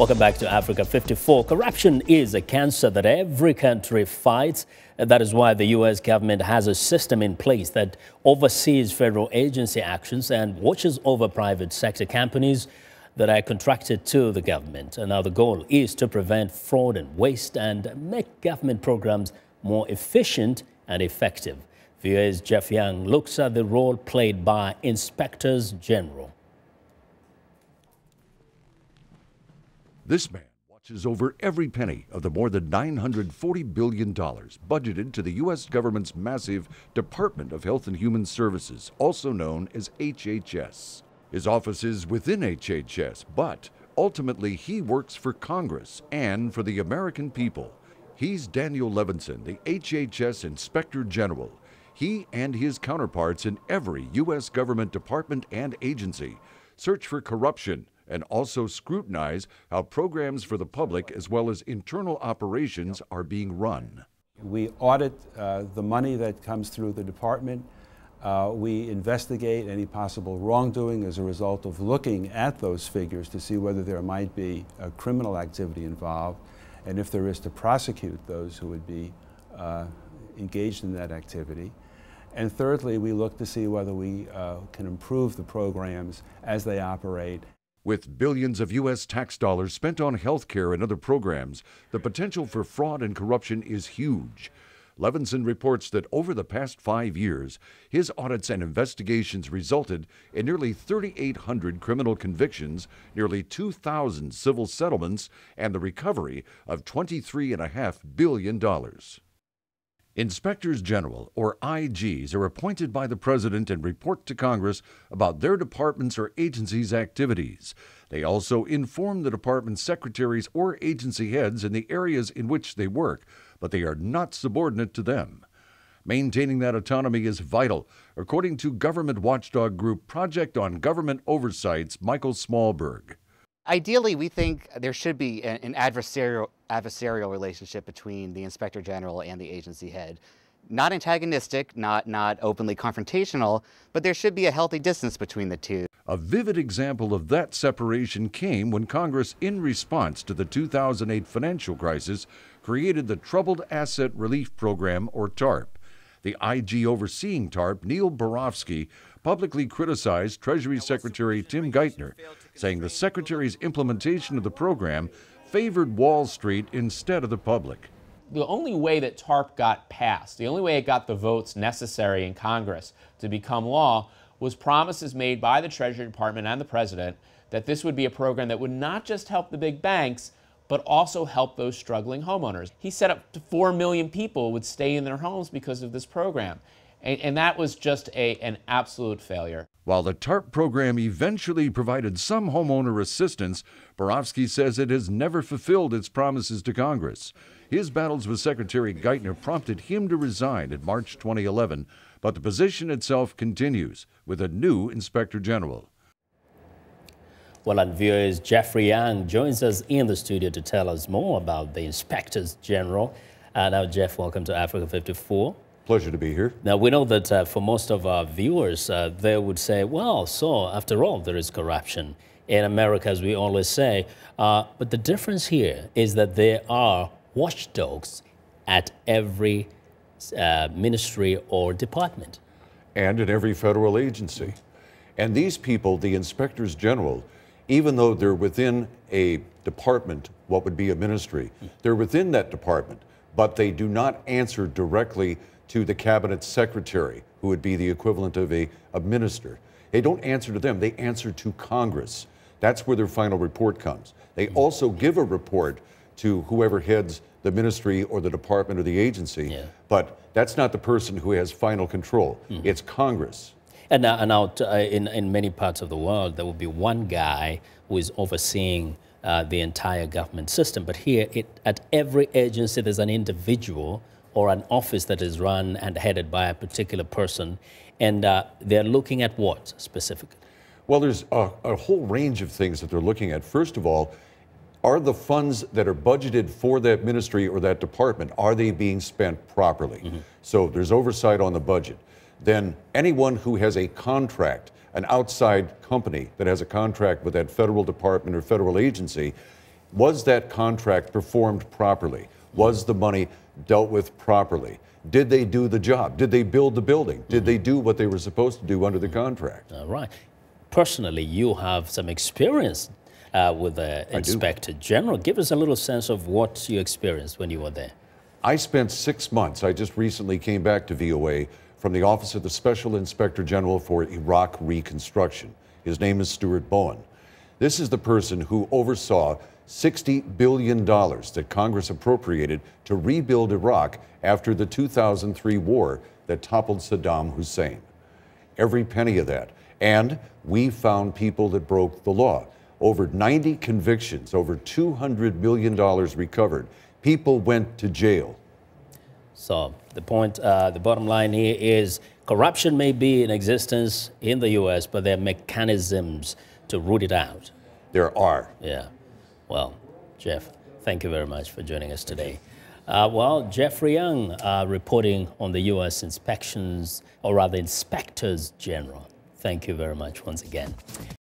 Welcome back to Africa 54. Corruption is a cancer that every country fights. And that is why the U.S. government has a system in place that oversees federal agency actions and watches over private sector companies that are contracted to the government. And now the goal is to prevent fraud and waste and make government programs more efficient and effective. VOA's Jeff Young looks at the role played by inspectors general. This man watches over every penny of the more than $940 billion budgeted to the U.S. government's massive Department of Health and Human Services, also known as HHS. His office is within HHS, but ultimately he works for Congress and for the American people. He's Daniel Levinson, the HHS Inspector General. He and his counterparts in every U.S. government department and agency search for corruption and also scrutinize how programs for the public as well as internal operations are being run. We audit the money that comes through the department. We investigate any possible wrongdoing as a result of looking at those figures to see whether there might be a criminal activity involved, and if there is, to prosecute those who would be engaged in that activity. And thirdly, we look to see whether we can improve the programs as they operate. With billions of U.S. tax dollars spent on health care and other programs, the potential for fraud and corruption is huge. Levinson reports that over the past 5 years, his audits and investigations resulted in nearly 3,800 criminal convictions, nearly 2,000 civil settlements, and the recovery of $23.5 billion. Inspectors General, or IGs, are appointed by the President and report to Congress about their departments or agencies' activities. They also inform the department secretaries or agency heads in the areas in which they work, but they are not subordinate to them. Maintaining that autonomy is vital, according to government watchdog group Project on Government Oversight's Michael Smallberg. Ideally, we think there should be an adversarial relationship between the Inspector General and the agency head. Not antagonistic, not openly confrontational, but there should be a healthy distance between the two. A vivid example of that separation came when Congress, in response to the 2008 financial crisis, created the Troubled Asset Relief Program, or TARP. The IG overseeing TARP, Neil Barofsky, publicly criticized Treasury Secretary Tim Geithner, saying the Secretary's implementation of the program favored Wall Street instead of the public. The only way that TARP got passed, the only way it got the votes necessary in Congress to become law, was promises made by the Treasury Department and the President that this would be a program that would not just help the big banks, but also help those struggling homeowners. He said up to 4 million people would stay in their homes because of this program. And that was just an absolute failure. While the TARP program eventually provided some homeowner assistance, Barofsky says it has never fulfilled its promises to Congress. His battles with Secretary Geithner prompted him to resign in March 2011, but the position itself continues with a new Inspector General. Well, and VOA's Jeffrey Young joins us in the studio to tell us more about the Inspectors General. Now, Jeff, welcome to Africa 54. Pleasure to be here. Now, we know that for most of our viewers, they would say, well, so after all, there is corruption in America, as we always say. But the difference here is that there are watchdogs at every ministry or department. And in every federal agency. And these people, the inspectors general, even though they're within a department, what would be a ministry, they're within that department, but they do not answer directly to the cabinet secretary, who would be the equivalent of a minister. They don't answer to them, they answer to Congress. That's where their final report comes. They also give a report to whoever heads the ministry or the department or the agency, but that's not the person who has final control. It's Congress. And now in many parts of the world, there will be one guy who is overseeing the entire government system. But here, at every agency, there's an individual or an office that is run and headed by a particular person. And they're looking at what specifically? Well, there's a whole range of things that they're looking at. First of all, are the funds that are budgeted for that ministry or that department, are they being spent properly? So there's oversight on the budget. Then anyone who has a contract, an outside company that has a contract with that federal department or federal agency, Was that contract performed properly? Was the money dealt with properly? Did they do the job? Did they build the building? Did they do what they were supposed to do under the contract? All right. Personally, you have some experience with the Inspector General. Give us a little sense of what you experienced when you were there. I spent 6 months. I just recently came back to VOA from the Office of the Special Inspector General for Iraq Reconstruction. His name is Stuart Bowen. This is the person who oversaw $60 billion that Congress appropriated to rebuild Iraq after the 2003 war that toppled Saddam Hussein. Every penny of that. And we found people that broke the law. Over 90 convictions, over $200 million recovered. People went to jail. So the point, the bottom line here is corruption may be in existence in the U.S., but there are mechanisms to root it out. There are. Yeah. Well, Jeff, thank you very much for joining us today. Well, Jeffrey Young reporting on the U.S. inspections, or rather inspectors general. Thank you very much once again.